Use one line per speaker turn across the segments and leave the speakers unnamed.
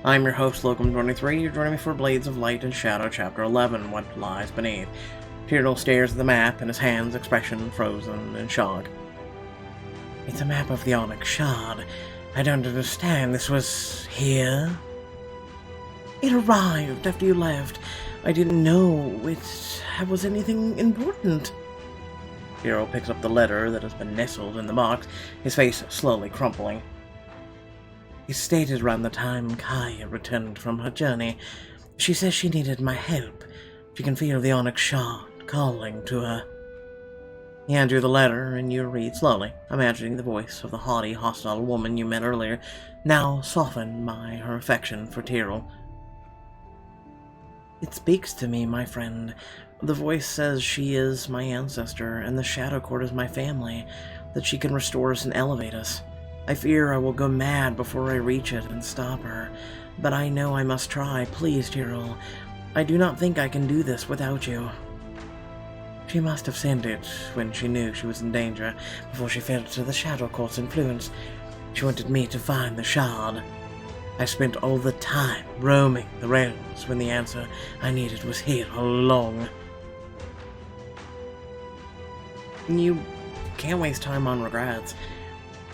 I'm your host, Locum23. You're joining me for Blades of Light and Shadow, Chapter 11, What Lies Beneath. Tyrael stares at the map, and his hand's expression frozen in shock. It's a map of the Onyx Shard. I don't understand. This was here? It arrived after you left. I didn't know it was anything important. Tyrael picks up the letter that has been nestled in the box, his face slowly crumpling. It stated around the time Kaya returned from her journey. She says she needed my help. She can feel the Onyx Shard calling to her. He hands you the letter, and you read slowly, imagining the voice of the haughty, hostile woman you met earlier, now softened by her affection for Tyrael. It speaks to me, my friend. The voice says she is my ancestor, and the Shadow Court is my family, that she can restore us and elevate us. I fear I will go mad before I reach it and stop her, but I know I must try. Please, Tyrael. I do not think I can do this without you. She must have sent it when she knew she was in danger, before she fell to the Shadow Court's influence. She wanted me to find the shard. I spent all the time roaming the realms when the answer I needed was here all along. You can't waste time on regrets.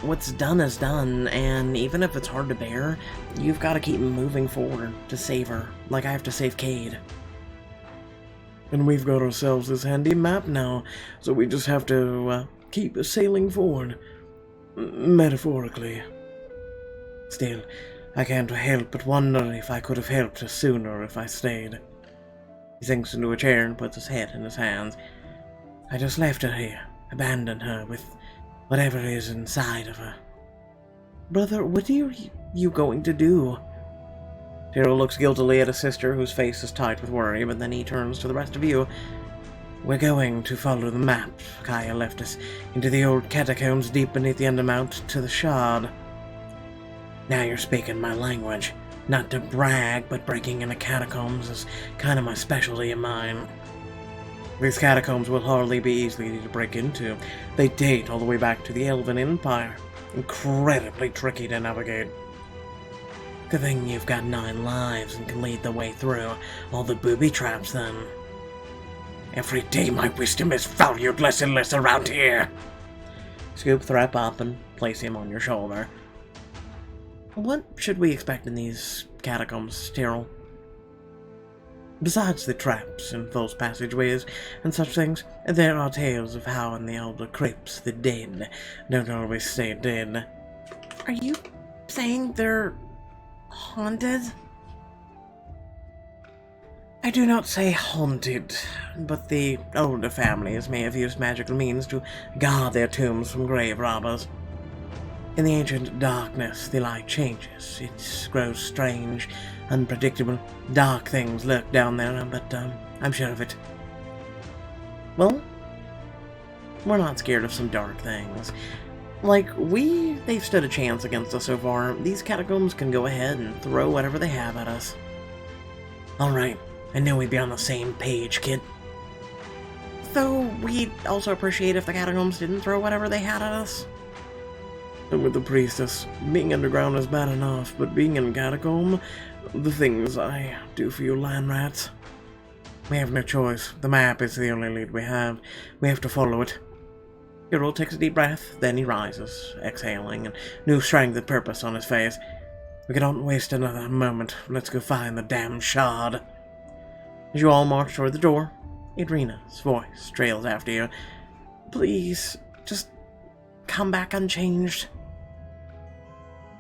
What's done is done, and even if it's hard to bear, you've got to keep moving forward to save her, like I have to save Cade. And we've got ourselves this handy map now, so we just have to keep sailing forward, metaphorically. Still, I can't help but wonder if I could have helped her sooner if I stayed. He sinks into a chair and puts his head in his hands. I just left her here, abandoned her with whatever is inside of her. Brother, what are you going to do? Tyrael looks guiltily at his sister, whose face is tight with worry, but then he turns to the rest of you. We're going to follow the map Kaya left us, into the old catacombs deep beneath the Undermount to the Shard. Now you're speaking my language. Not to brag, but breaking into catacombs is kind of my specialty of mine. These catacombs will hardly be easy to break into. They date all the way back to the Elven Empire. Incredibly tricky to navigate. Good thing you've got 9 lives and can lead the way through all the booby traps then. Every day my wisdom is valued less and less around here. Scoop Threp up and place him on your shoulder. What should we expect in these catacombs, Tyrael? Besides the traps and false passageways and such things, there are tales of how in the older crypts the dead don't always stay dead. Are you saying they're haunted? I do not say haunted, but the older families may have used magical means to guard their tombs from grave robbers. In the ancient darkness, the light changes. It grows strange, unpredictable. Dark things lurk down there, but I'm sure of it. Well, we're not scared of some dark things. Like, they've stood a chance against us so far. These catacombs can go ahead and throw whatever they have at us. Alright, I knew we'd be on the same page, kid. Though, we'd also appreciate if the catacombs didn't throw whatever they had at us. And with the priestess, being underground is bad enough, but being in a catacomb, the things I do for you land rats. We have no choice. The map is the only lead we have. We have to follow it. Tyrael takes a deep breath, then he rises, exhaling, and new strength and purpose on his face. We cannot waste another moment. Let's go find the damn shard. As you all march toward the door, Idrina's voice trails after you. Please, just come back unchanged.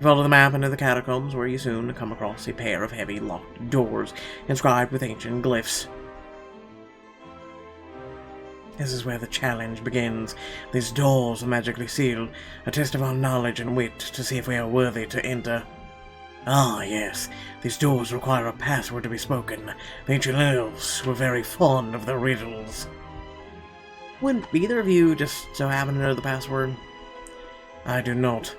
You follow the map into the catacombs, where you soon come across a pair of heavy locked doors inscribed with ancient glyphs. This is where the challenge begins. These doors are magically sealed, a test of our knowledge and wit to see if we are worthy to enter. Ah, yes, these doors require a password to be spoken. The ancient elves were very fond of their riddles. Wouldn't either of you just so happen to know the password? I do not,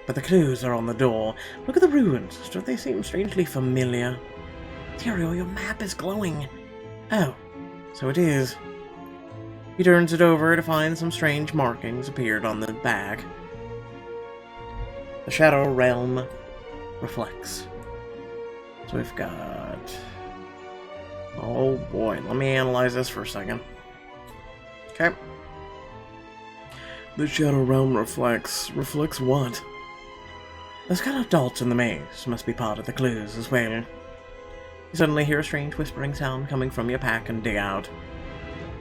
but the clues are on the door. Look at the ruins. Don't they seem strangely familiar? Tyrael, your map is glowing. Oh, so it is. He turns it over to find some strange markings appeared on the back. The Shadow Realm reflects. So we've got... Oh boy, let me analyze this for a second. Okay. The Shadow Realm reflects what? There's got adults in the maze. Must be part of the clues as well. You suddenly hear a strange whispering sound coming from your pack and dig out.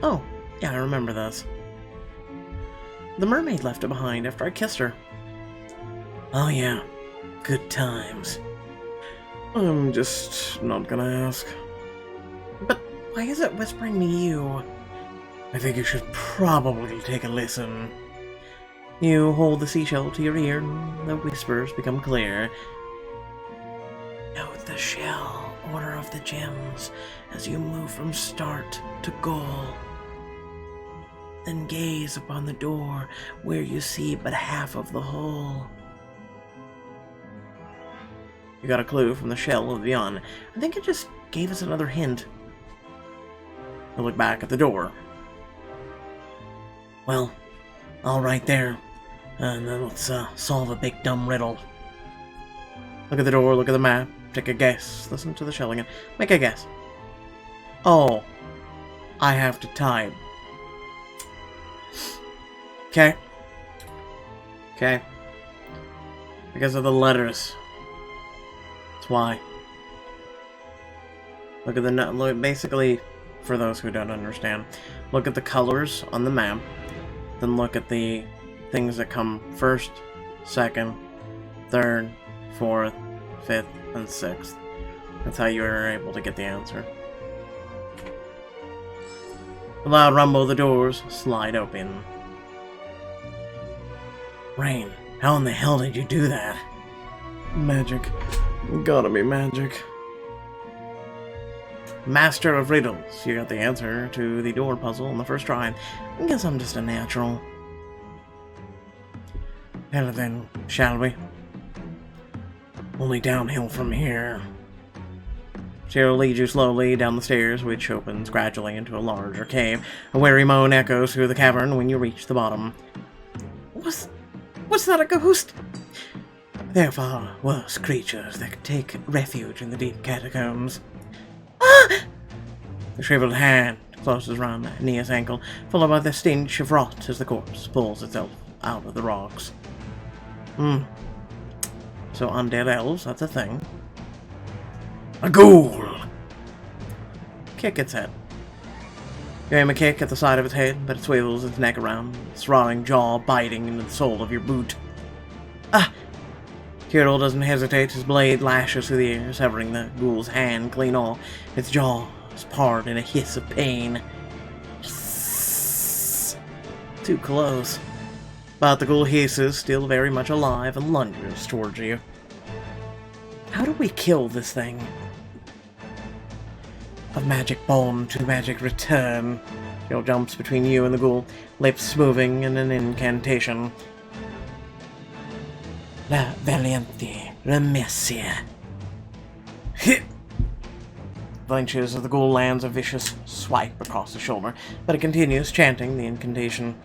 Oh, yeah, I remember this. The mermaid left it behind after I kissed her. Oh yeah, good times. I'm just not gonna ask. But why is it whispering to you? I think you should probably take a listen. You hold the seashell to your ear and the whispers become clear. Note the shell, order of the gems, as you move from start to goal. Then gaze upon the door where you see but half of the whole. You got a clue from the shell of the beyond. I think it just gave us another hint. You look back at the door. Well, all right there. And then let's solve a big dumb riddle. Look at the door, look at the map, take a guess. Listen to the shell again. Make a guess. Oh, I have to type. Okay. Okay. Because of the letters. That's why. Look at the look. Basically, for those who don't understand, look at the colors on the map. Then look at the things that come first, second, third, fourth, fifth, and sixth. That's how you are able to get the answer. With a loud rumble, the doors slide open. Rain, how in the hell did you do that? Magic. Gotta be magic. Master of riddles. You got the answer to the door puzzle on the first try. I guess I'm just a natural. Hell then, shall we? Only downhill from here. She'll lead you slowly down the stairs, which opens gradually into a larger cave. A wary moan echoes through the cavern when you reach the bottom. What's that, a ghost? There are far worse creatures that could take refuge in the deep catacombs. Ah! The shriveled hand closes around Nia's ankle, followed by the stench of rot as the corpse pulls itself out of the rocks. So undead elves, that's a thing. A ghoul! Kick its head. You aim a kick at the side of its head, but it swivels its neck around, its rotting jaw biting into the sole of your boot. Ah! Kirill doesn't hesitate. His blade lashes through the air, severing the ghoul's hand clean off. Its jaw is parted in a hiss of pain. Hiss. Too close. But the ghoul hisses, still very much alive, and lunges towards you. How do we kill this thing? Of magic bond to magic return. Jill jumps between you and the ghoul, lips moving in an incantation. La Valiente Remesia. Hit! Flinches as the ghoul lands a vicious swipe across the shoulder, but it continues chanting the incantation.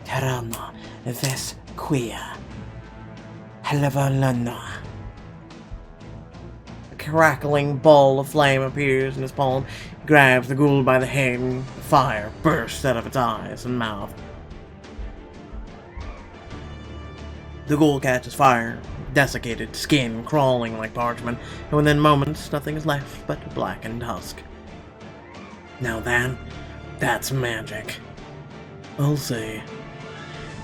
Tarana Ves Quia. Halavalana. A crackling ball of flame appears in his palm, grabs the ghoul by the head, and fire bursts out of its eyes and mouth. The ghoul catches fire, desiccated skin crawling like parchment, and within moments nothing is left but blackened husk. Now that's magic. I'll say.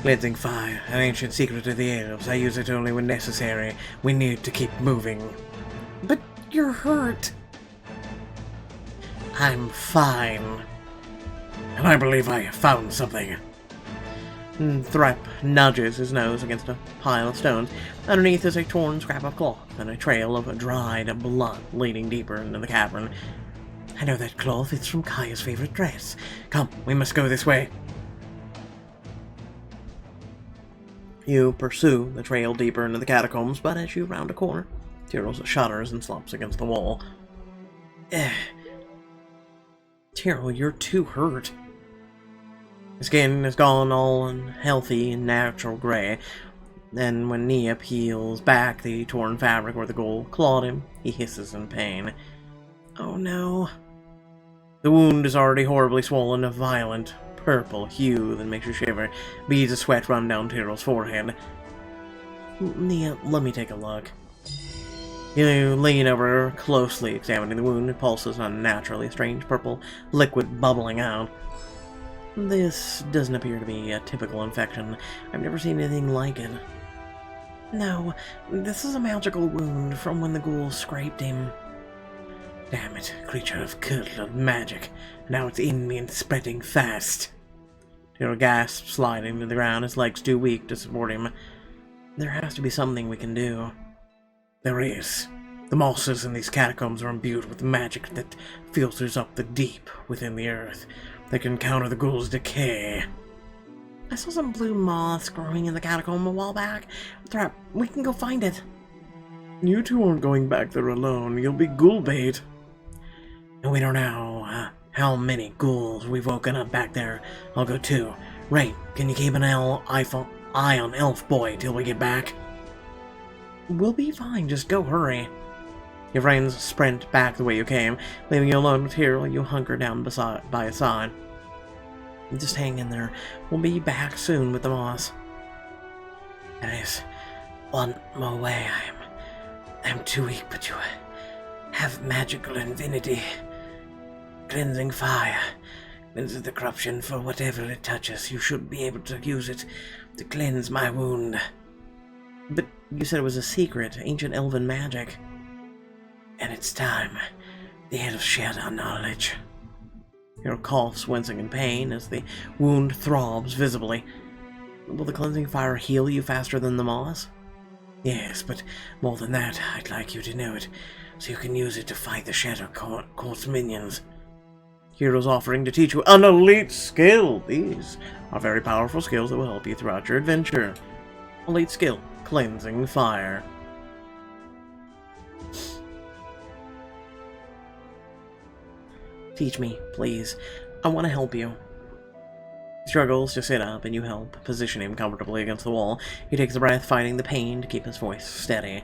Cleansing fire, an ancient secret of the elves. I use it only when necessary. We need to keep moving. But you're hurt. I'm fine. And I believe I have found something. Threp nudges his nose against a pile of stones. Underneath is a torn scrap of cloth and a trail of dried blood leading deeper into the cavern. I know that cloth. It's from Kaya's favorite dress. Come, we must go this way. You pursue the trail deeper into the catacombs, but as you round a corner, Tyrell shudders and slumps against the wall. Tyrell, you're too hurt. His skin is gone all unhealthy and natural gray. Then when Nia peels back the torn fabric where the ghoul clawed him, He hisses in pain. Oh no. The wound is already horribly swollen, a violent purple hue that makes you shiver. Beads of sweat run down Tyrell's forehead. Nia, let me take a look. You lean over, closely examining the wound. It pulses unnaturally, a strange purple liquid bubbling out. This doesn't appear to be a typical infection. I've never seen anything like it. No, this is a magical wound from when the ghouls scraped him. Damn it, creature of curdled magic. Now it's in me and spreading fast. Tyrell gasps, sliding to the ground, his legs too weak to support him. There has to be something we can do. There is. The mosses in these catacombs are imbued with magic that filters up the deep within the earth. They can counter the ghouls' decay. I saw some blue moss growing in the catacomb a while back. Thrap, we can go find it. You two aren't going back there alone. You'll be ghoul bait. And we don't know how many ghouls we've woken up back there. I'll go too. Ray, can you keep an eye on Elf Boy till we get back? We'll be fine, just go hurry. Your friends sprint back the way you came, leaving you alone with Tyrell. You hunker down by his side. Just hang in there. We'll be back soon with the moss. There is one more way. I'm too weak, but you have magical infinity. Cleansing fire cleanses the corruption for whatever it touches. You should be able to use it to cleanse my wound. But you said it was a secret, ancient elven magic. And it's time. The elves shared our knowledge. Your coughs, wincing in pain as the wound throbs visibly. Will the cleansing fire heal you faster than the moss? Yes, but more than that, I'd like you to know it, so you can use it to fight the Shadow Court's minions. Heroes offering to teach you an elite skill. These are very powerful skills that will help you throughout your adventure. Elite skill, Cleansing Fire. Teach me, please. I want to help you. He struggles to sit up, and you help position him comfortably against the wall. He takes a breath, fighting the pain to keep his voice steady.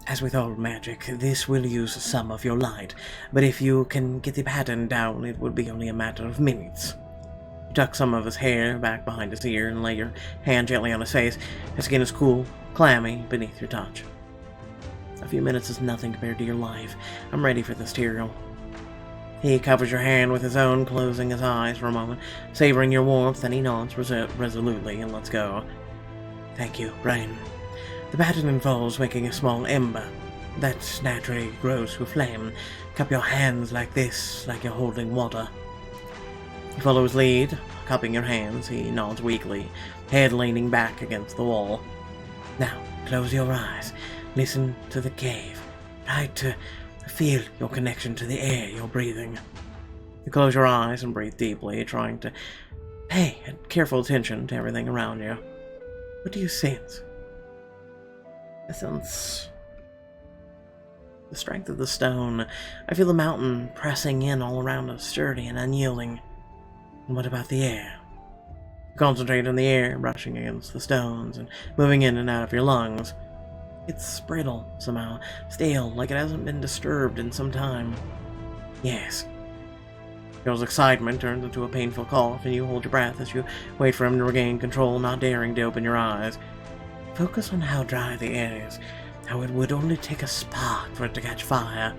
As with all magic, this will use some of your light, but if you can get the pattern down, it will be only a matter of minutes. You tuck some of his hair back behind his ear and lay your hand gently on his face. His skin is cool, clammy beneath your touch. A few minutes is nothing compared to your life. I'm ready for this, Tyrell. He covers your hand with his own, closing his eyes for a moment, savoring your warmth, then he nods resolutely and lets go. Thank you, Rain. The pattern involves making a small ember that naturally grows to a flame. Cup your hands like this, like you're holding water. You follow his lead, cupping your hands. He nods weakly, head leaning back against the wall. Now, close your eyes. Listen to the cave. Try to feel your connection to the air you're breathing. You close your eyes and breathe deeply, trying to pay careful attention to everything around you. What do you sense? I sense the strength of the stone. I feel the mountain pressing in all around us, sturdy and unyielding. And what about the air? Concentrate on the air brushing against the stones and moving in and out of your lungs. It's brittle, somehow, stale, like it hasn't been disturbed in some time. Yes. Girl's excitement turns into a painful cough, and you hold your breath as you wait for him to regain control, not daring to open your eyes. Focus on how dry the air is, how it would only take a spark for it to catch fire.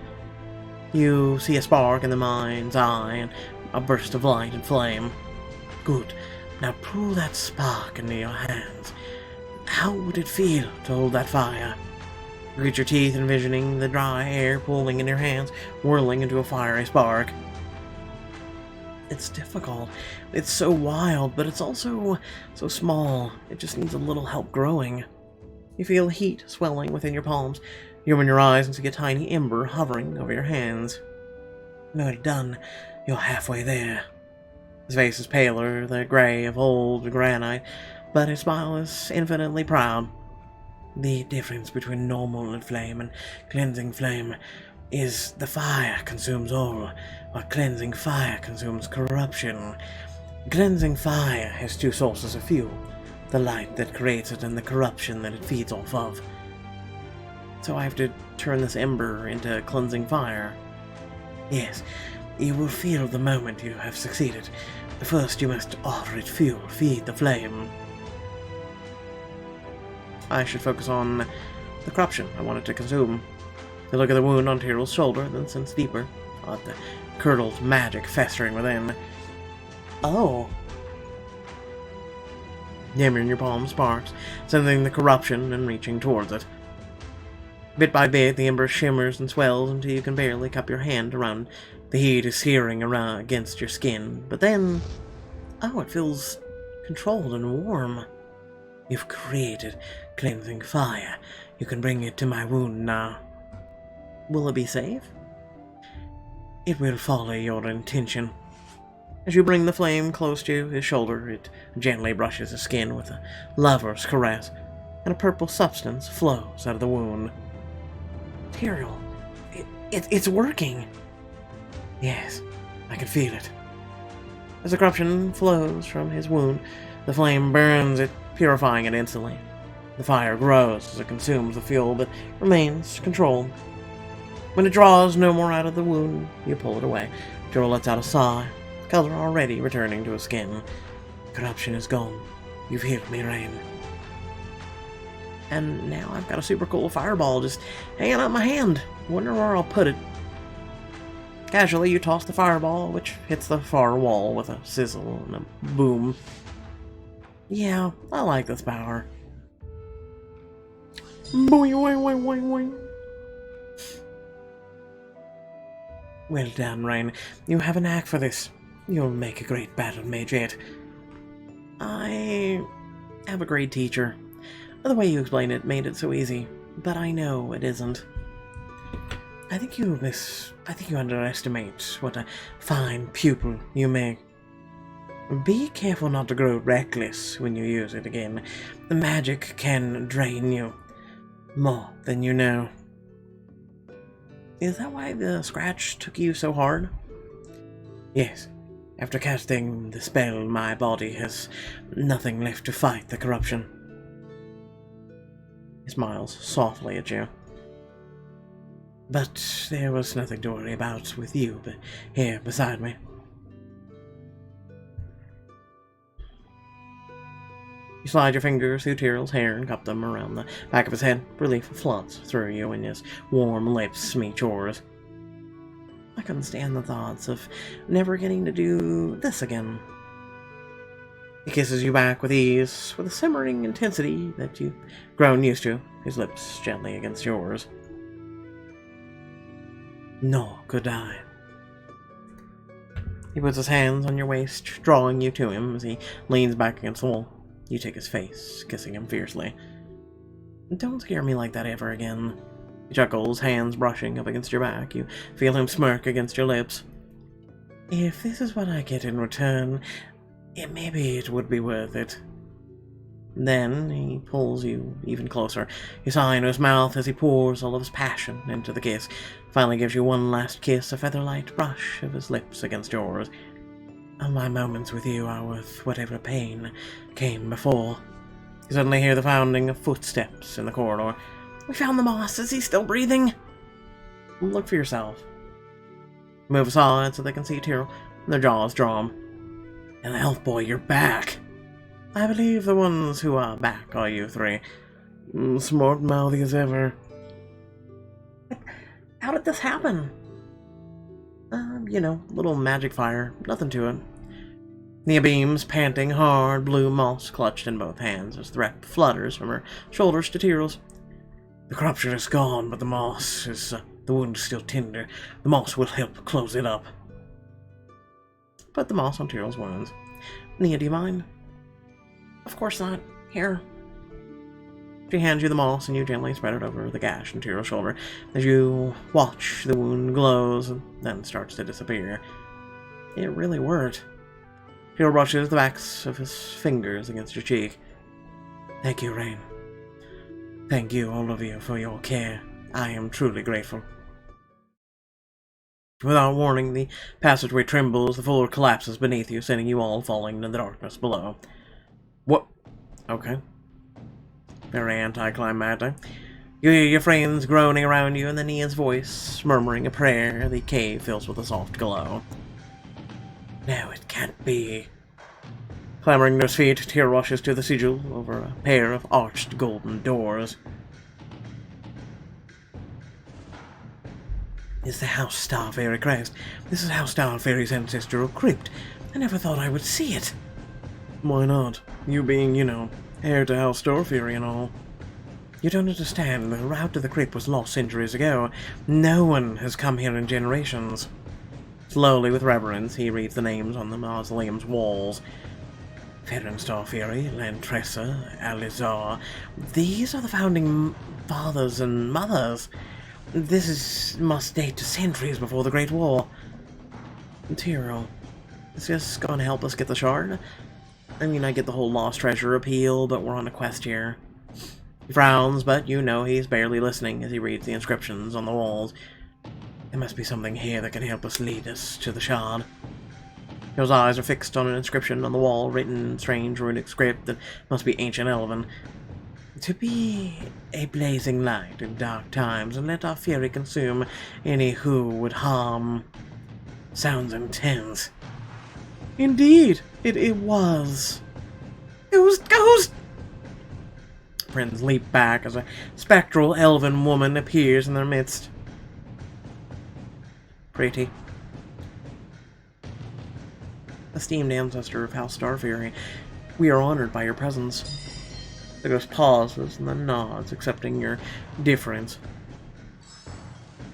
You see a spark in the mind's eye, and a burst of light and flame. Good. Now pull that spark into your hands. How would it feel to hold that fire? You grit your teeth, envisioning the dry air pooling in your hands, whirling into a fiery spark. It's difficult. It's so wild, but it's also so small. It just needs a little help growing. You feel heat swelling within your palms. You open your eyes and see a tiny ember hovering over your hands. Well done. You're halfway there. His face is paler, the gray of old granite, but his smile is infinitely proud. The difference between normal flame and cleansing flame is the fire consumes all, while cleansing fire consumes corruption. Cleansing fire has two sources of fuel, the light that creates it and the corruption that it feeds off of. So I have to turn this ember into cleansing fire. Yes, you will feel the moment you have succeeded. First, you must offer it fuel, feed the flame. I should focus on the corruption I wanted to consume. You look at the wound on Tyrell's shoulder, then sinks deeper. At the curdled magic festering within. Oh. The ember in your palm sparks, sensing the corruption and reaching towards it. Bit by bit, the ember shimmers and swells until you can barely cup your hand around. The heat is searing around against your skin, but then... oh, it feels controlled and warm. You've created cleansing fire. You can bring it to my wound now. Will it be safe? It will follow your intention. As you bring the flame close to his shoulder, it gently brushes his skin with a lover's caress, and a purple substance flows out of the wound. Tyrell, it's working. Yes, I can feel it. As the corruption flows from his wound, the flame burns it, purifying it instantly. The fire grows as it consumes the fuel, but remains controlled. When it draws no more out of the wound, you pull it away. Tyrell lets out a sigh, color already returning to his skin. Corruption is gone. You've healed me, Rain. And now I've got a super cool fireball just hanging out my hand. Wonder where I'll put it. Casually, you toss the fireball, which hits the far wall with a sizzle and a boom. Yeah, I like this power. Boing, boing, boing, boing, boing. Well done, Rain. You have a knack for this. You'll make a great battle mage yet. I have a great teacher. The way you explained it made it so easy, but I know it isn't. I think you underestimate what a fine pupil you make. Be careful not to grow reckless when you use it again. The magic can drain you more than you know. Is that why the scratch took you so hard? Yes. After casting the spell, my body has nothing left to fight the corruption. He smiles softly at you. But there was nothing to worry about with you here beside me. You slide your fingers through Tyrell's hair and cup them around the back of his head. Relief floods through you and his warm lips meet yours. I couldn't stand the thoughts of never getting to do this again. He kisses you back with ease, with a simmering intensity that you've grown used to, his lips gently against yours. Nor could I. He puts his hands on your waist, drawing you to him as he leans back against the wall. You take his face, kissing him fiercely. Don't scare me like that ever again. He chuckles, hands brushing up against your back. You feel him smirk against your lips. If this is what I get in return, maybe it would be worth it. Then he pulls you even closer. You sigh into his mouth as he pours all of his passion into the kiss. Finally gives you one last kiss, a feather-light brush of his lips against yours. And my moments with you are worth whatever pain came before. You suddenly hear the pounding of footsteps in the corridor. We found the moss. Is he still breathing? Look for yourself. Move aside so they can see Tyrell. Their jaws drawn. And elf boy, you're back. I believe the ones who are back are you three. Smart-mouthy as ever. How did this happen? Little magic fire. Nothing to it. Nia beams, panting hard, blue moss clutched in both hands as threat flutters from her shoulders to Tyrell's. The corruption is gone, but the moss is... the wound is still tender. The moss will help close it up. Put the moss on Tyrell's wounds. Nia, do you mind? Of course not. Here. She hands you the moss and you gently spread it over the gash in Tyrell's shoulder. As you watch, the wound glows and then starts to disappear. It really worked. Tyrell brushes the backs of his fingers against your cheek. Thank you, Rain. Thank you, all of you, for your care. I am truly grateful. Without warning, the passageway trembles, the floor collapses beneath you, sending you all falling into the darkness below. What? Okay. Very anticlimactic. You hear your friends groaning around you, and then Ian's voice murmuring a prayer. The cave fills with a soft glow. No, it can't be. Clambering to his feet, Tyr rushes to the sigil over a pair of arched golden doors. It's the House Star Fairy crest. This is House Star Fairy's ancestral crypt. I never thought I would see it. Why not? You being, heir to House Star Fairy and all. You don't understand. The route to the crypt was lost centuries ago. No one has come here in generations. Slowly, with reverence, he reads the names on the mausoleum's walls. Farron Star Fairy, Lantressa, Alizar. These are the founding fathers and mothers. Must date to centuries before the Great War. Tyrell, is this gonna help us get the shard? I mean, I get the whole lost treasure appeal, but we're on a quest here. He frowns, but he's barely listening as he reads the inscriptions on the walls. There must be something here that can help us lead us to the shard. His eyes are fixed on an inscription on the wall, written in strange runic script that must be ancient elven. To be a blazing light in dark times, and let our fury consume any who would harm. Sounds intense. Indeed, it was. Ghost! Friends leap back as a spectral elven woman appears in their midst. Pretty. Esteemed ancestor of House Starfairy, we are honored by your presence. The ghost pauses and then nods, accepting your difference.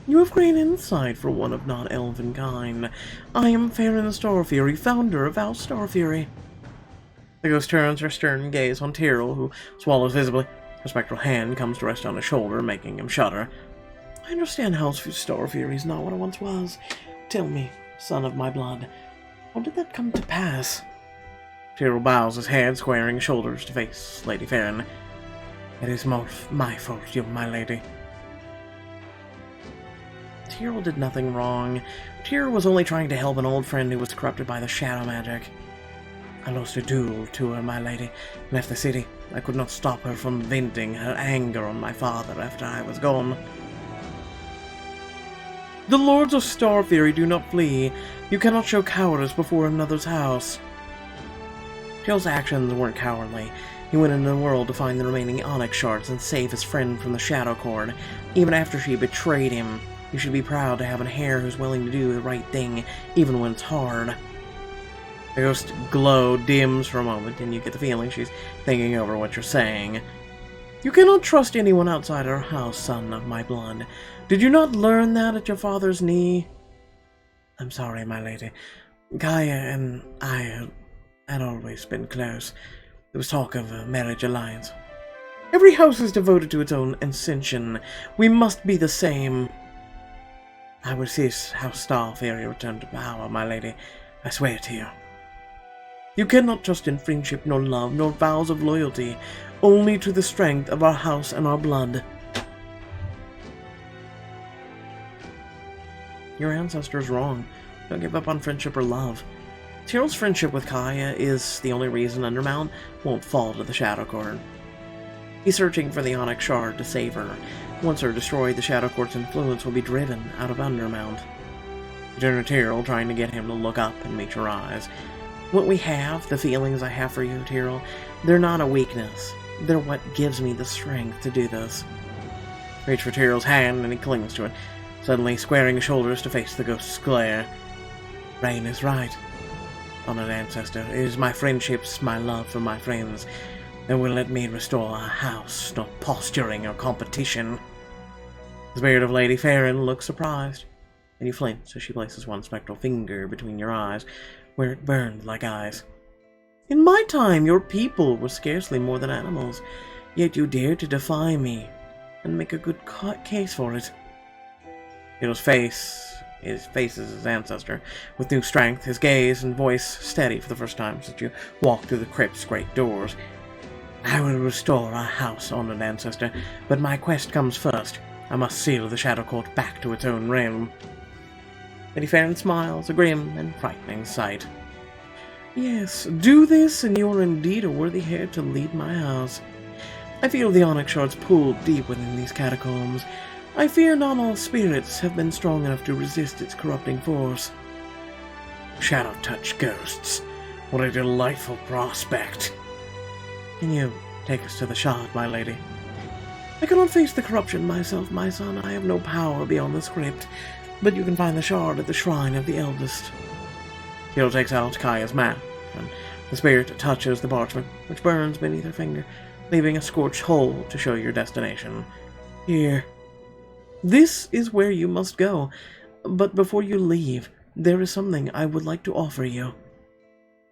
You have great insight for one of not-elven kind. I am Farron Starfairy, founder of House Starfairy. The ghost turns her stern gaze on Tyrell, who swallows visibly. Her spectral hand comes to rest on his shoulder, making him shudder. I understand House Starfairy is not what it once was. Tell me, son of my blood, how did that come to pass? Tyrell bows his head, squaring his shoulders to face Lady Farron. It is my fault, my lady. Tyrell did nothing wrong. Tyrell was only trying to help an old friend who was corrupted by the shadow magic. I lost a duel to her, my lady, left the city. I could not stop her from venting her anger on my father after I was gone. The lords of Starfairy do not flee. You cannot show cowardice before another's house. Tyrell's actions weren't cowardly. He went into the world to find the remaining onyx shards and save his friend from the Shadow Cord. Even after she betrayed him, you should be proud to have an heir who's willing to do the right thing, even when it's hard. The ghost glow dims for a moment, and you get the feeling she's thinking over what you're saying. You cannot trust anyone outside our house, son of my blood. Did you not learn that at your father's knee? I'm sorry, my lady. Gaia and I had always been close. There was talk of a marriage alliance. Every house is devoted to its own ascension. We must be the same. I will see House Starfairy return to power, my lady. I swear to you. You cannot trust in friendship, nor love, nor vows of loyalty, only to the strength of our house and our blood. Your ancestor's wrong. Don't give up on friendship or love. Tyrell's friendship with Kaya is the only reason Undermount won't fall to the Shadow Cord. He's searching for the Onyx Shard to save her. Once they're destroyed, the Shadow Cord's influence will be driven out of Undermount. You turn to Tyrell, trying to get him to look up and meet your eyes. What we have, the feelings I have for you, Tyrell, they're not a weakness. They're what gives me the strength to do this. Reach for Tyrell's hand, and he clings to it, suddenly squaring his shoulders to face the ghost's glare. Rain is right. Honored ancestor, it is my friendships, my love for my friends, that will let me restore our house, not posturing or competition. The spirit of Lady Farron looks surprised, and you flinch as she places one spectral finger between your eyes, where it burned like eyes. In my time, your people were scarcely more than animals, yet you dared to defy me, and make a good case for it. His face is his ancestor, with new strength, his gaze and voice steady for the first time since you walked through the crypt's great doors. I will restore our house, honored ancestor, but my quest comes first. I must seal the Shadow Court back to its own realm. Lady Farron smiles, a grim and frightening sight. Yes, do this, and you are indeed a worthy heir to lead my house. I feel the onyx shards pull deep within these catacombs. I fear not all spirits have been strong enough to resist its corrupting force.
Shadow-touch ghosts. What a delightful prospect.
Can you take us to the shard, my lady? I cannot face the corruption myself, my son. I have no power beyond this crypt, but you can find the shard at the shrine of the eldest. Hiro takes out Kaya's map, and the spirit touches the parchment, which burns beneath her finger, leaving a scorched hole to show your destination. Here. This is where you must go, but before you leave, there is something I would like to offer you.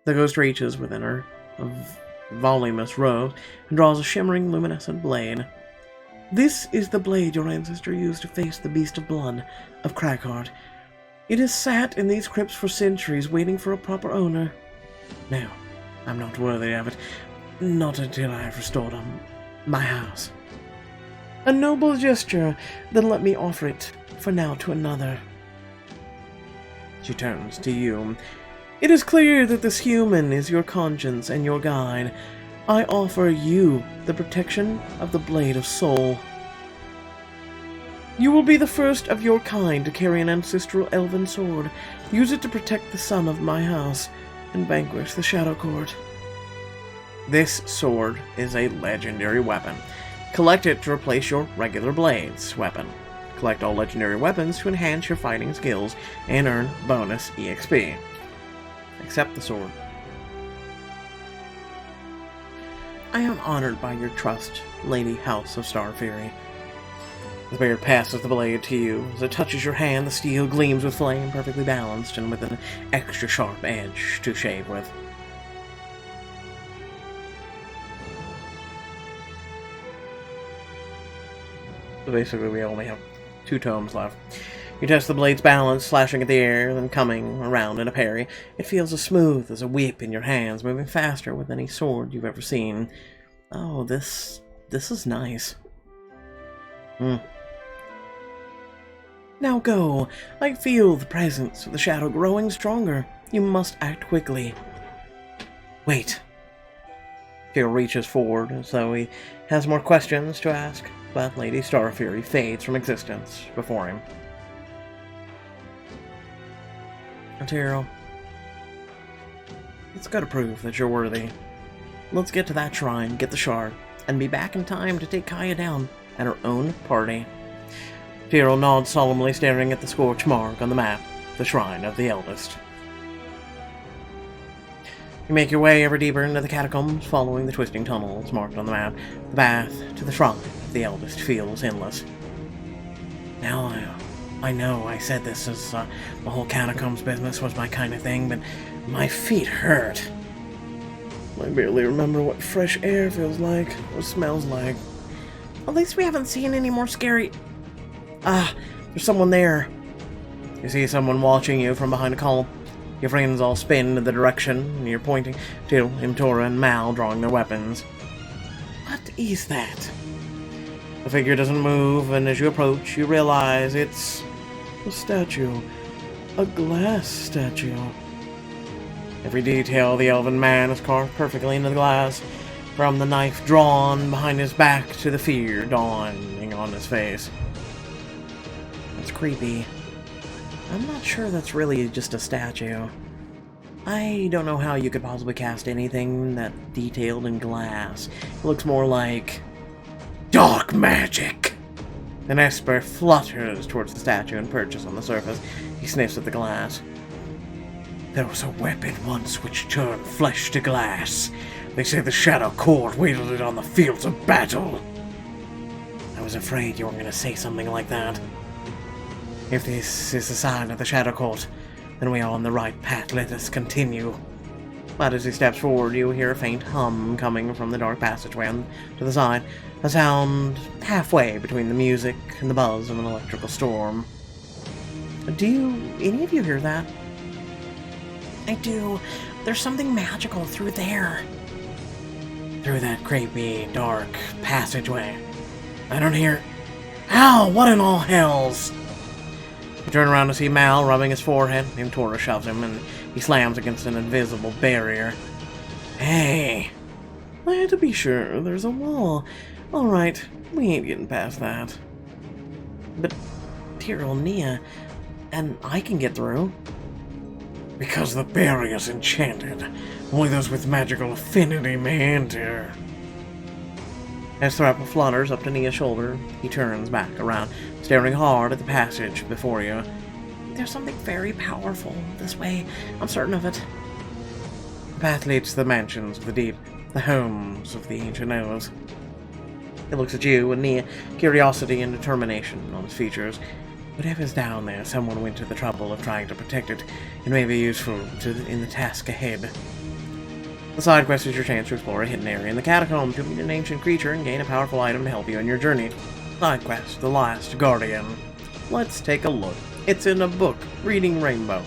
The ghost reaches within her voluminous robe and draws a shimmering, luminescent blade. This is the blade your ancestor used to face the beast of blood of Cragheart. It has sat in these crypts for centuries, waiting for a proper owner. Now, I'm not worthy of it, not until I have restored my house. A noble gesture, then let me offer it for now to another. She turns to you. It is clear that this human is your conscience and your guide. I offer you the protection of the Blade of Soul. You will be the first of your kind to carry an ancestral elven sword. Use it to protect the son of my house and vanquish the Shadow Court. This sword is a legendary weapon. Collect it to replace your regular Blades weapon. Collect all legendary weapons to enhance your fighting skills and earn bonus EXP. Accept the sword. I am honored by your trust, Lady House of Starfury. The spirit passes the blade to you. As it touches your hand, the steel gleams with flame, perfectly balanced and with an extra sharp edge to shave with. So basically we only have 2 tomes left. You test the blade's balance, slashing at the air, then coming around in a parry. It feels as smooth as a whip in your hands, moving faster with any sword you've ever seen. Oh, this is nice. Now go. I feel the presence of the shadow growing stronger. You must act quickly. Wait. Phil reaches forward as though he has more questions to ask, but Lady Starfury fades from existence before him. Taro, it's got to prove that you're worthy. Let's get to that shrine, get the shard, and be back in time to take Kaya down at her own party. Taro nods solemnly, staring at the scorch mark on the map, the shrine of the eldest. You make your way ever deeper into the catacombs, following the twisting tunnels marked on the map. The path to the shrine of the eldest feels endless. Now I know I said this as the whole catacombs business was my kind of thing, but my feet hurt. I barely remember what fresh air feels like, or smells like. At least we haven't seen any more scary... there's someone there. You see someone watching you from behind a column. Your friends all spin in the direction you're pointing to, Imtora and Mal drawing their weapons. What is that? The figure doesn't move, and as you approach, you realize it's a statue. A glass statue. Every detail of the elven man is carved perfectly into the glass, from the knife drawn behind his back to the fear dawning on his face. It's creepy. I'm not sure that's really just a statue. I don't know how you could possibly cast anything that detailed in glass. It looks more like dark magic. An Esper flutters towards the statue and perches on the surface. He sniffs at the glass. There was a weapon once which turned flesh to glass. They say the Shadow Court wielded it on the fields of battle. I was afraid you were going to say something like that. If this is the sign of the Shadow Court, then we are on the right path. Let us continue. But as he steps forward, you hear a faint hum coming from the dark passageway on to the side, a sound halfway between the music and the buzz of an electrical storm. Do any of you hear that? I do. There's something magical through there. Through that creepy, dark passageway. I don't hear... Ow! What in all hells? You turn around to see Mal rubbing his forehead. Imtora shoves him, and he slams against an invisible barrier. Hey! I had to be sure there's a wall. Alright, we ain't getting past that. But, dear old Nia, and I can get through.
Because the barrier's enchanted. Only those with magical affinity may enter.
As Thrapple flutters up to Nia's shoulder, he turns back around, staring hard at the passage before you. There's something very powerful this way, I'm certain of it.
The path leads to the mansions of the deep, the homes of the ancient elves.
He looks at you and Nia, curiosity and determination on his features.
Whatever's down there, someone went to the trouble of trying to protect it. It may be useful in the task ahead.
The side quest is your chance to explore a hidden area in the catacombs. You'll meet an ancient creature and gain a powerful item to help you on your journey.
Side quest, The Last Guardian.
Let's take a look. It's in a book, Reading Rainbow.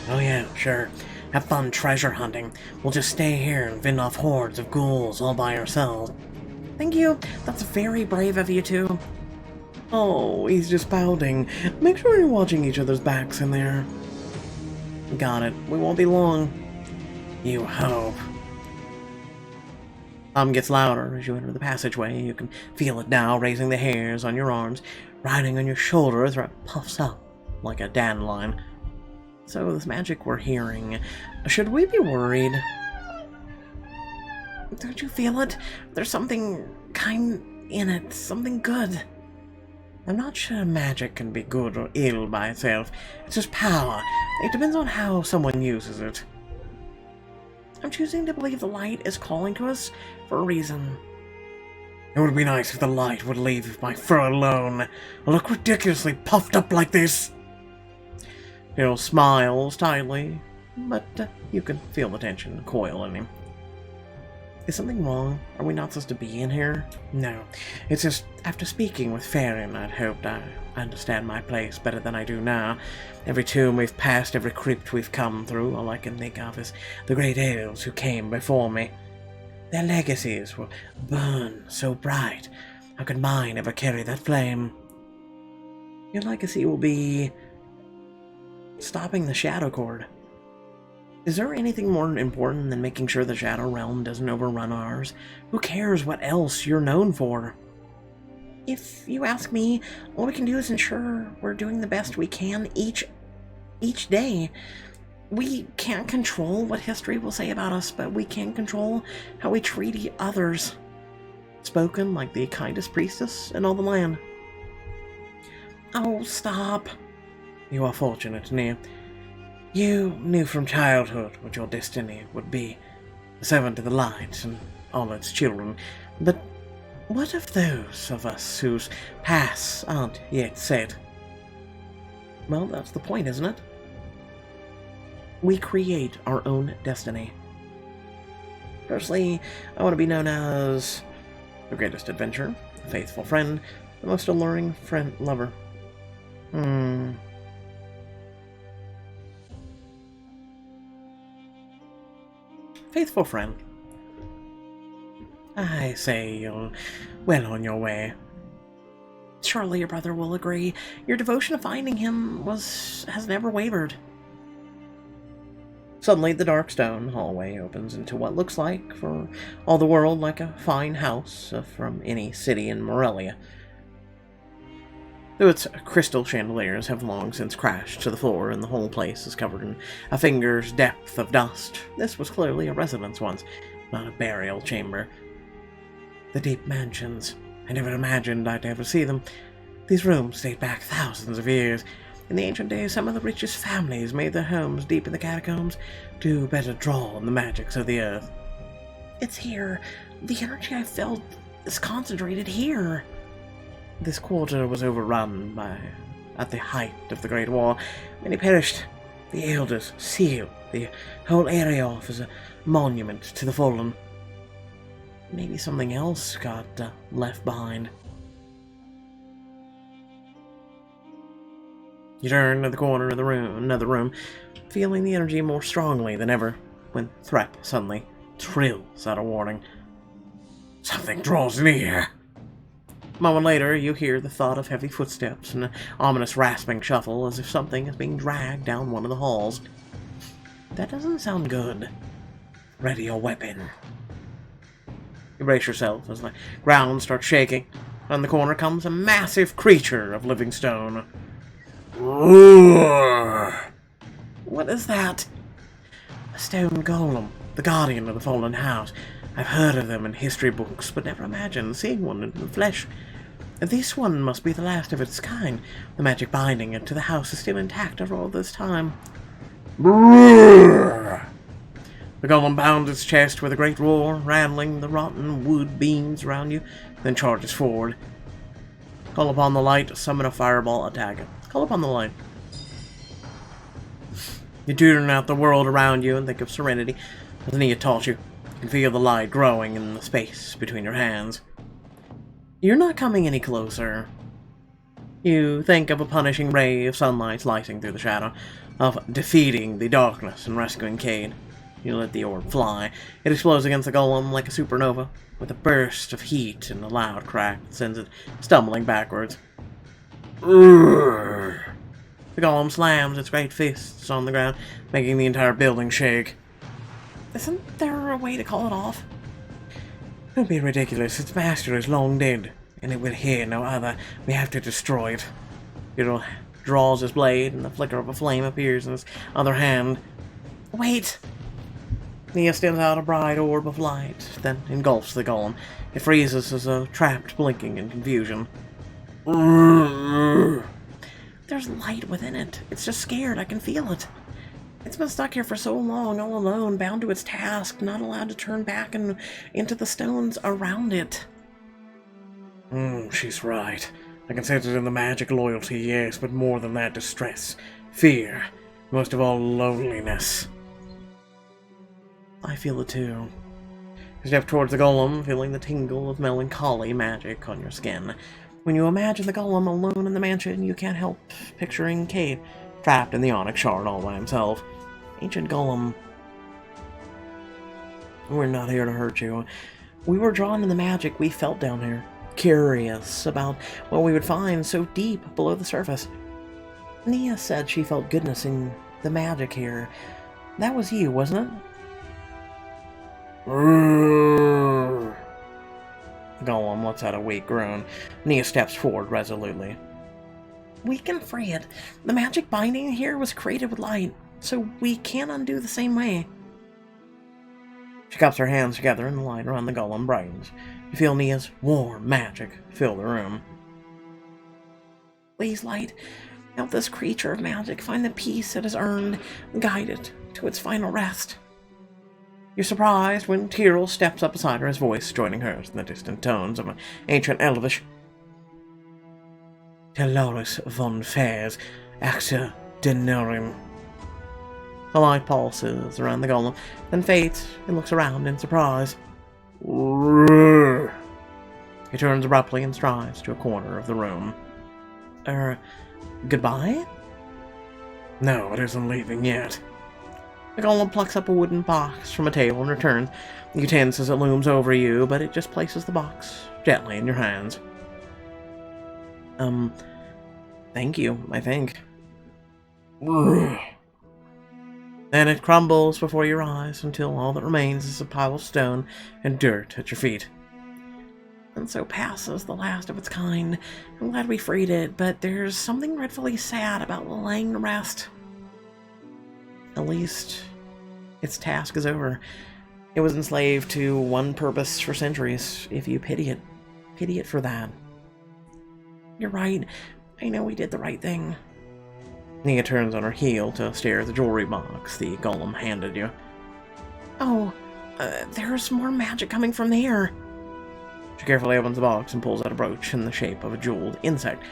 Oh yeah, sure. Have fun treasure hunting. We'll just stay here and fend off hordes of ghouls all by ourselves.
Thank you. That's very brave of you two.
Oh, he's just pouting. Make sure you're watching each other's backs in there.
Got it. We won't be long.
You hope.
Gets louder as you enter the passageway. You can feel it now, raising the hairs on your arms, riding on your shoulder as it puffs up like a dandelion. So this magic we're hearing, should we be worried? Don't you feel it? There's something kind in it, something good.
I'm not sure magic can be good or ill by itself. It's just power. It depends on how someone uses it.
I'm choosing to believe the light is calling to us for a reason.
It would be nice if the light would leave my fur alone. I look ridiculously puffed up like this.
Bill smiles tightly, but you can feel the tension coil in him. Is something wrong? Are we not supposed to be in here?
No. It's just, after speaking with Farron, I'd hoped I understand my place better than I do now. Every tomb we've passed, every crypt we've come through, all I can think of is the great elves who came before me. Their legacies will burn so bright. How could mine ever carry that flame?
Your legacy will be stopping the Shadow Cord. Is there anything more important than making sure the Shadow Realm doesn't overrun ours? Who cares what else you're known for? If you ask me, all we can do is ensure we're doing the best we can each day. We can't control what history will say about us, but we can control how we treat others. Spoken like the kindest priestess in all the land. Oh, stop.
You are fortunate, Nia. You knew from childhood what your destiny would be, the servant of the light and all its children. But what of those of us whose paths aren't yet set?
Well, that's the point, isn't it? We create our own destiny. Personally, I want to be known as the greatest adventurer, the faithful friend, the most alluring lover. Faithful friend.
I say you're well on your way.
Surely your brother will agree. Your devotion to finding him has never wavered. Suddenly, the dark stone hallway opens into what looks like, for all the world, like a fine house from any city in Morella. Though its crystal chandeliers have long since crashed to the floor and the whole place is covered in a finger's depth of dust, this was clearly a residence once, not a burial chamber. The deep mansions. I never imagined I'd ever see them. These rooms date back thousands of years. In the ancient days, some of the richest families made their homes deep in the catacombs to better draw on the magics of the earth. It's here. The energy I felt is concentrated here.
This quarter was overrun at the height of the Great War. Many perished. The elders sealed the whole area off as a monument to the fallen.
Maybe something else got left behind. You turn to the corner of the room, another room, feeling the energy more strongly than ever, when Threp suddenly trills out a warning.
Something draws near.
A moment later, you hear the thud of heavy footsteps and an ominous rasping shuffle as if something is being dragged down one of the halls. That doesn't sound good.
Ready your weapon. You brace yourself as the ground starts shaking. Around the corner comes a massive creature of living stone. What is that? A stone golem, the guardian of the fallen house. I've heard of them in history books, but never imagined seeing one in the flesh. This one must be the last of its kind. The magic binding it to the house is still intact after all this time. The golem pounds its chest with a great roar, rattling the rotten wood beams around you, then charges forward. Call upon the light, summon a fireball, attack it. Call upon the light. You tune out the world around you and think of serenity. As Nia taught you, you can feel the light growing in the space between your hands. You're not coming any closer. You think of a punishing ray of sunlight slicing through the shadow, of defeating the darkness and rescuing Cade. You let the orb fly. It explodes against the golem like a supernova, with a burst of heat and a loud crack that sends it stumbling backwards. The golem slams its great fists on the ground, making the entire building shake. Isn't there a way to call it off? Don't be ridiculous. Its master is long dead, and it will hear no other. We have to destroy it. Hero draws his blade, and the flicker of a flame appears in his other hand. Wait! Nia stands out a bright orb of light, then engulfs the golem. It freezes as a trapped, blinking in confusion. There's light within it. It's just scared. I can feel it. It's been stuck here for so long, all alone, bound to its task, not allowed to turn back and into the stones around it. She's right. I can sense it in the magic loyalty, yes, but more than that, distress, fear, most of all, loneliness. I feel it too. You step towards the golem, feeling the tingle of melancholy magic on your skin. When you imagine the golem alone in the mansion, you can't help picturing Cade, trapped in the onyx shard all by himself. Ancient golem, we're not here to hurt you. We were drawn to the magic we felt down here, curious about what we would find so deep below the surface. Nia said she felt goodness in the magic here. That was you, wasn't it? The golem lets out a weak groan. Nia steps forward resolutely. We can free it. The magic binding here was created with light, so we can't undo the same way. She cups her hands together and the light around the golem brightens. You feel Nia's warm magic fill the room. Please, light, help this creature of magic find the peace it has earned and guide it to its final rest. You're surprised when Tyrell steps up beside her, his voice joining hers in the distant tones of an ancient Elvish. Teloris von Fairs, Axa Denorim. The light pulses around the golem, then fades and looks around in surprise. He turns abruptly and strides to a corner of the room. Goodbye? No, it isn't leaving yet. The golem plucks up a wooden box from a table and returns. You tense as it looms over you, but it just places the box gently in your hands. Thank you, I think. Then it crumbles before your eyes until all that remains is a pile of stone and dirt at your feet. And so passes the last of its kind. I'm glad we freed it, but there's something dreadfully sad about laying to rest. At least, its task is over. It was enslaved to one purpose for centuries. If you pity it for that. You're right. I know we did the right thing. Nia turns on her heel to stare at the jewelry box the golem handed you. Oh, there's more magic coming from there. She carefully opens the box and pulls out a brooch in the shape of a jeweled insect.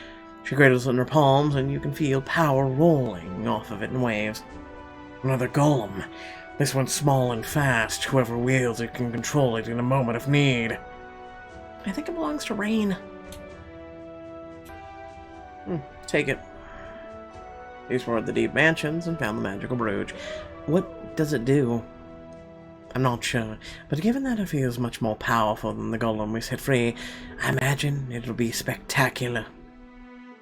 She cradles it in her palms, and you can feel power rolling off of it in waves. Another golem. This one's small and fast. Whoever wields it can control it in a moment of need. I think it belongs to Rain. Take it. You explored the deep mansions and found the magical brooch. What does it do? I'm not sure, but given that it feels much more powerful than the golem we set free, I imagine it'll be spectacular.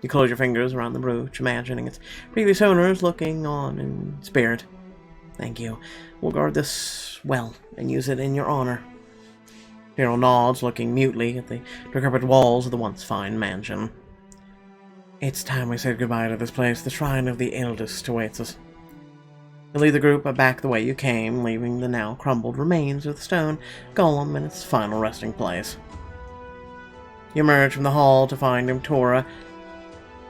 You close your fingers around the brooch, imagining its previous owners looking on in spirit. Thank you. We'll guard this well and use it in your honor. Tyrell nods, looking mutely at the decrepit walls of the once fine mansion. It's time we said goodbye to this place. The Shrine of the Eldest awaits us. You lead the group back the way you came, leaving the now crumbled remains of the stone golem in its final resting place. You emerge from the hall to find Imtora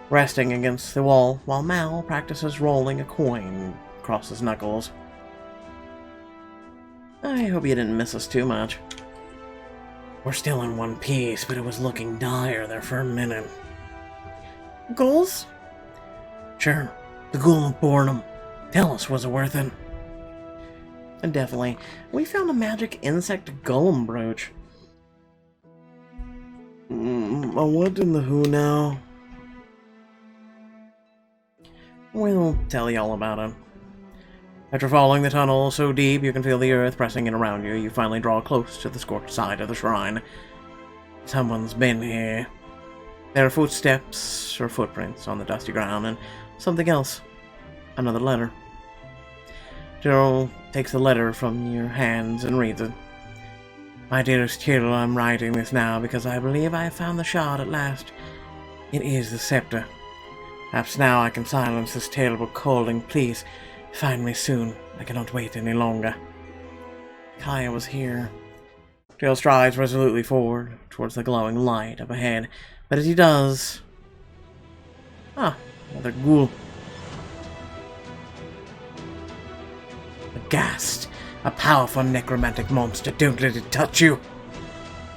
resting against the wall, while Mal practices rolling a coin across his knuckles. I hope you didn't miss us too much. We're still in one piece, but it was looking dire there for a minute.
Goals?
Sure, the ghoul of boredom. Tell us, was it worth it?
Definitely. We found a magic insect golem brooch.
What in the who now?
We'll tell you all about it.
After following the tunnel so deep you can feel the earth pressing in around you, you finally draw close to the scorched side of the shrine. Someone's been here. There are footsteps or footprints on the dusty ground, and something else. Another letter. Tyrell takes the letter from your hands and reads it. My dearest Tyrell, I'm writing this now because I believe I have found the shard at last. It is the scepter. Perhaps now I can silence this terrible calling. Please, find me soon. I cannot wait any longer.
Kaya was here.
Tyrell strides resolutely forward towards the glowing light up ahead, but as he does... another ghoul. Aghast! A powerful necromantic monster. Don't let it touch you!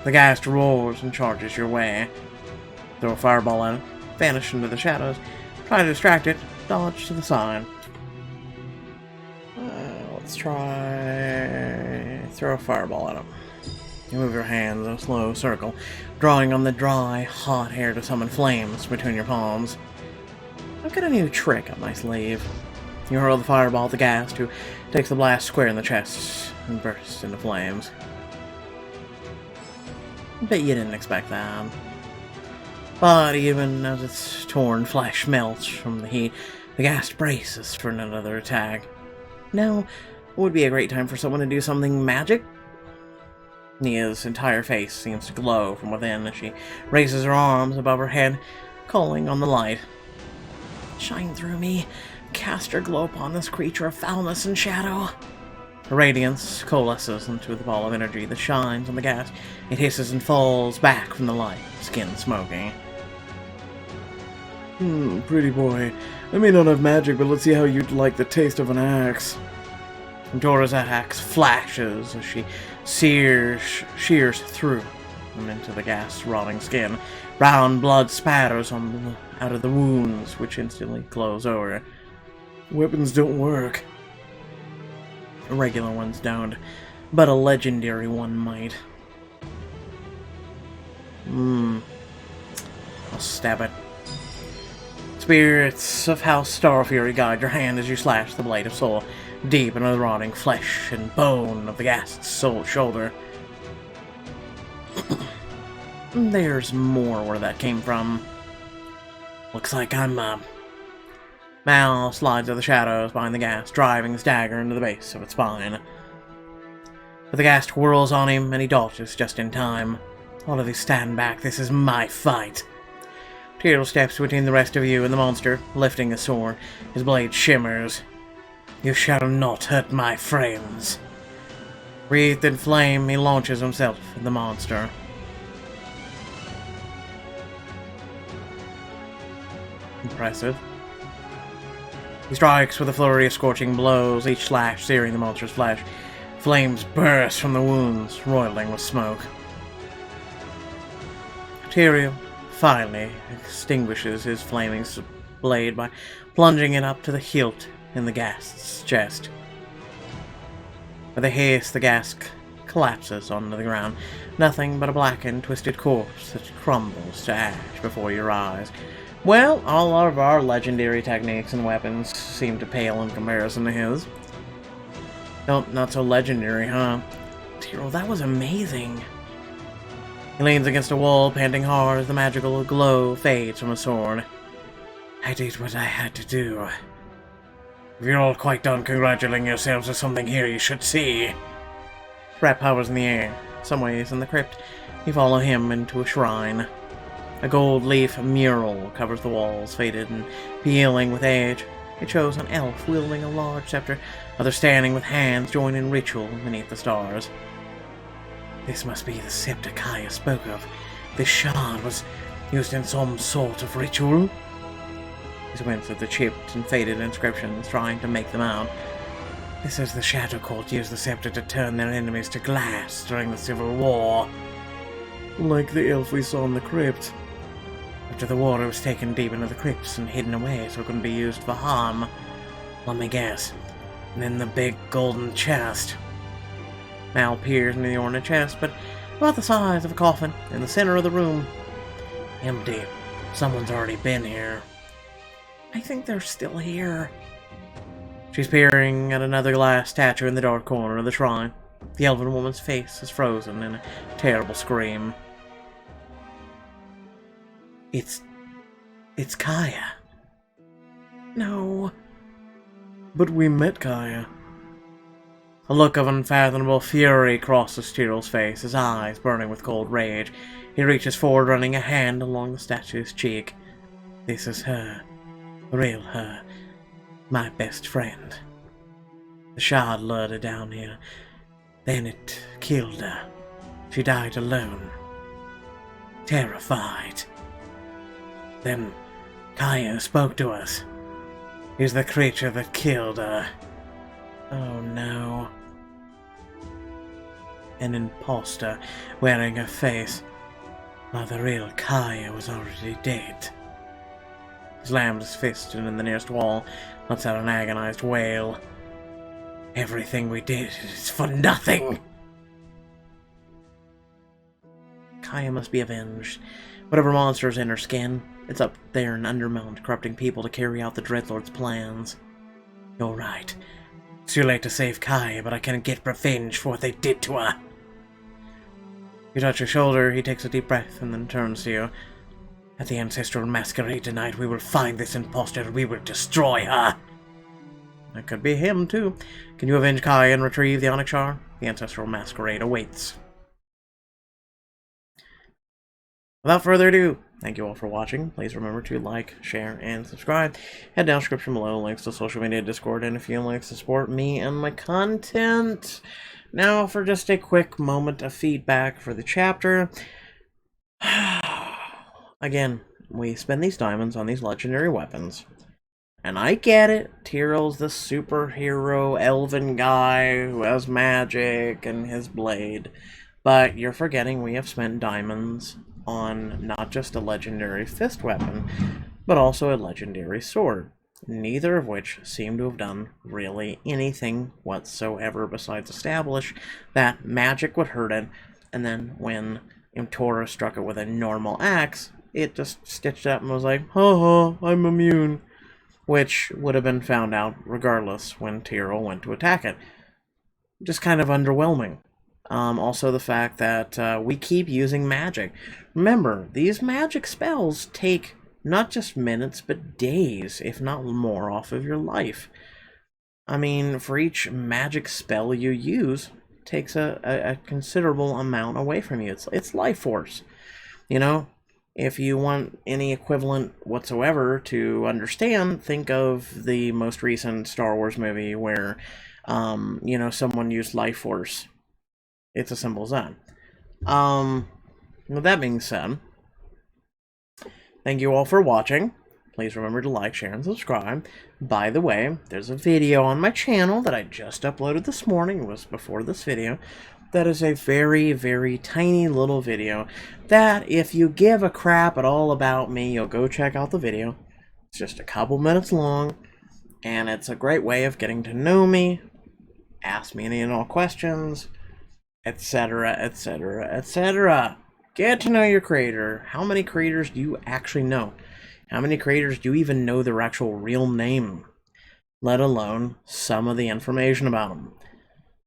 The ghast roars and charges your way. Throw a fireball at it, vanish into the shadows, try to distract it, dodge to the side. Let's try... throw a fireball at him. You move your hands in a slow circle, drawing on the dry, hot air to summon flames between your palms. I've got a new trick up my sleeve. You hurl the fireball at the ghast, who takes the blast square in the chest and bursts into flames. Bet you didn't expect that. But even as its torn flesh melts from the heat, the ghast braces for another attack. Now would be a great time for someone to do something magic. Nia's entire face seems to glow from within as she raises her arms above her head, calling on the light.
Shine through me. Cast your glow upon this creature of foulness and shadow.
The radiance coalesces into the ball of energy that shines on the ghast. It hisses and falls back from the light, skin smoking. Pretty boy. I may not have magic, but let's see how you'd like the taste of an axe. Dora's axe flashes as she shears through and into the ghast's rotting skin. Brown blood spatters out of the wounds, which instantly close over. Weapons don't work. Regular ones don't, but a legendary one might. I'll stab it. Spirits of House Starfury guide your hand as you slash the blade of soul deep into the rotting flesh and bone of the ghast's soul shoulder. There's more where that came from. Looks like I'm, Mal slides out of the shadows behind the ghast, driving his dagger into the base of its spine. But the ghast whirls on him, and he dodges just in time. All of you stand back, this is my fight. Tyrell steps between the rest of you and the monster, lifting his sword. His blade shimmers. You shall not hurt my friends. Wreathed in flame, he launches himself at the monster. Impressive. He strikes with a flurry of scorching blows, each slash searing the monster's flesh. Flames burst from the wounds, roiling with smoke. Tyrael finally extinguishes his flaming blade by plunging it up to the hilt in the ghast's chest. With a hiss, the ghast collapses onto the ground, nothing but a blackened, twisted corpse that crumbles to ash before your eyes. Well, all of our legendary techniques and weapons seem to pale in comparison to his. Nope, not so legendary, huh? Tyrael, that was amazing. He leans against a wall, panting hard as the magical glow fades from his sword. I did what I had to do. If you're all quite done congratulating yourselves, there's something here you should see. Threat hovers in the air, some ways in the crypt, you follow him into a shrine. A gold leaf mural covers the walls, faded and peeling with age. It shows an elf wielding a large scepter, others standing with hands joined in ritual beneath the stars. This must be the scepter Kaya spoke of. This shard was used in some sort of ritual. He squints at the chipped and faded inscriptions, trying to make them out. This is the Shadow Court used the scepter to turn their enemies to glass during the Civil War. Like the elf we saw in the crypt. After the war, it was taken deep into the crypts and hidden away so it couldn't be used for harm. Let me guess. And then the big golden chest. Mal peers into the ornate chest, but about the size of a coffin, in the center of the room. Empty. Someone's already been here. I think they're still here. She's peering at another glass statue in the dark corner of the shrine. The elven woman's face is frozen in a terrible scream. It's Kaya. No. But we met Kaya. A look of unfathomable fury crosses Tyrell's face, his eyes burning with cold rage. He reaches forward, running a hand along the statue's cheek. This is her. The real her. My best friend. The shard lured her down here. Then it killed her. She died alone. Terrified. Then Kaya spoke to us. He's the creature that killed her. Oh no. An imposter wearing a face, while the real Kaya was already dead. He slams his fist into the nearest wall, lets out an agonized wail. Everything we did is for nothing! Kaya must be avenged. Whatever monster's in her skin, it's up there in Undermount, corrupting people to carry out the Dreadlord's plans. You're right. It's too late to save Kaya, but I can get revenge for what they did to her. You touch your shoulder, he takes a deep breath, and then turns to you. At the Ancestral Masquerade tonight, we will find this impostor and we will destroy her. That could be him, too. Can you avenge Kaya and retrieve the Onyx Shard? The Ancestral Masquerade awaits. Without further ado, thank you all for watching. Please remember to like, share, and subscribe. Head down description below, links to social media, Discord, and if you like to support me and my content. Now for just a quick moment of feedback for the chapter. Again, we spend these diamonds on these legendary weapons. And I get it, Tyrell's the superhero elven guy who has magic and his blade. But you're forgetting we have spent diamonds on not just a legendary fist weapon, but also a legendary sword. Neither of which seem to have done really anything whatsoever besides establish that magic would hurt it, and then when Imtora struck it with a normal axe, it just stitched up and was like, haha, I'm immune. Which would have been found out regardless when Tyrell went to attack it. Just kind of underwhelming. Also the fact that we keep using magic. Remember, these magic spells take not just minutes, but days, if not more, off of your life. I mean, for each magic spell you use, it takes a considerable amount away from you. It's life force. You know, if you want any equivalent whatsoever to understand, think of the most recent Star Wars movie where, you know, someone used life force. It's as simple as that. With that being said, thank you all for watching. Please remember to like, share, and subscribe. By the way, there's a video on my channel that I just uploaded this morning. It was before this video. That is a very, very tiny little video that if you give a crap at all about me, you'll go check out the video. It's just a couple minutes long, and it's a great way of getting to know me, ask me any and all questions, etc., etc., etc. Get to know your creator. How many creators do you actually know? How many creators do you even know their actual real name? Let alone some of the information about them.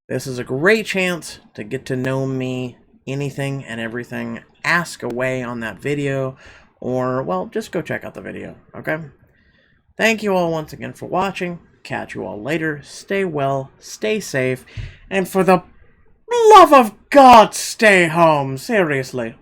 This is a great chance to get to know me, anything and everything. Ask away on that video, or, well, just go check out the video, okay? Thank you all once again for watching. Catch you all later. Stay well, stay safe, and for the Love of God, stay home! Seriously.